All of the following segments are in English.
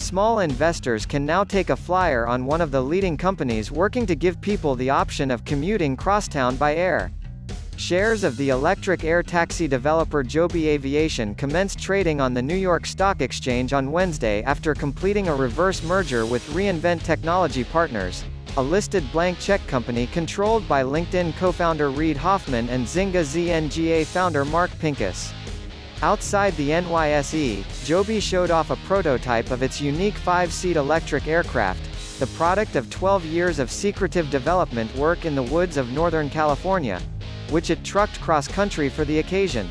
small investors can now take a flyer on one of the leading companies working to give people the option of commuting crosstown by air. Shares of the electric air taxi developer Joby Aviation commenced trading on the New York Stock Exchange on Wednesday after completing a reverse merger with reInvent Technology Partners, a listed blank check company controlled by LinkedIn co-founder Reid Hoffman and Zynga ZNGA founder Mark Pincus. Outside the NYSE, Joby showed off a prototype of its unique 5-seat electric aircraft, the product of 12 years of secretive development work in the woods of Northern California, which it trucked cross-country for the occasion.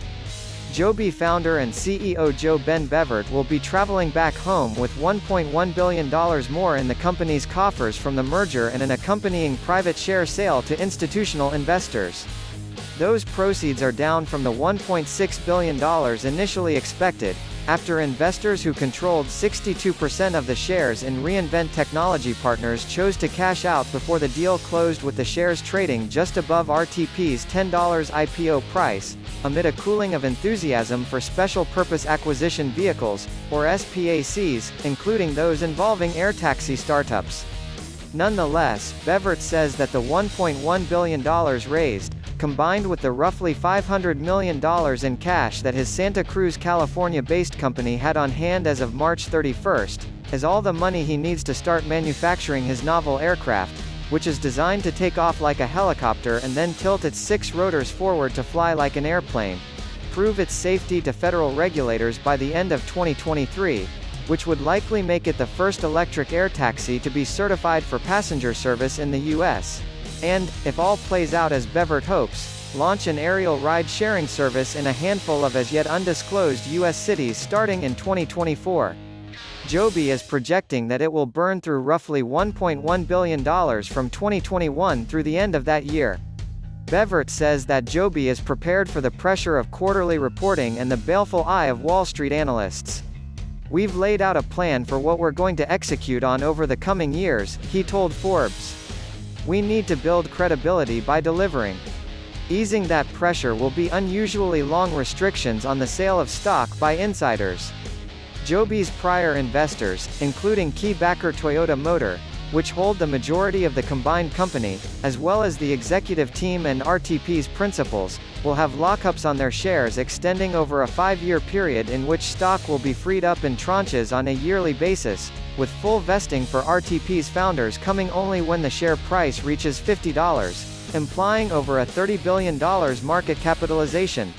Joby founder and CEO Joe Ben Bevert will be traveling back home with $1.1 billion more in the company's coffers from the merger and an accompanying private share sale to institutional investors. Those proceeds are down from the $1.6 billion initially expected, after investors who controlled 62% of the shares in reInvent Technology Partners chose to cash out before the deal closed, with the shares trading just above RTP's $10 IPO price, amid a cooling of enthusiasm for special purpose acquisition vehicles, or SPACs, including those involving air taxi startups. Nonetheless, Bevert says that the $1.1 billion raised, combined with the roughly $500 million in cash that his Santa Cruz, California-based company had on hand as of March 31st, is all the money he needs to start manufacturing his novel aircraft, which is designed to take off like a helicopter and then tilt its 6 rotors forward to fly like an airplane, prove its safety to federal regulators by the end of 2023, which would likely make it the first electric air taxi to be certified for passenger service in the U.S., and, if all plays out as Bevert hopes, launch an aerial ride-sharing service in a handful of as yet undisclosed U.S. cities starting in 2024. Joby is projecting that it will burn through roughly $1.1 billion from 2021 through the end of that year. Bevert says that Joby is prepared for the pressure of quarterly reporting and the baleful eye of Wall Street analysts. "We've laid out a plan for what we're going to execute on over the coming years," he told Forbes. "We need to build credibility by delivering. Easing that pressure will be unusually long restrictions on the sale of stock by insiders." Joby's prior investors, including key backer Toyota Motor, which hold the majority of the combined company, as well as the executive team and RTP's principals, will have lockups on their shares extending over a 5-year period in which stock will be freed up in tranches on a yearly basis, with full vesting for RTP's founders coming only when the share price reaches $50, implying over a $30 billion market capitalization.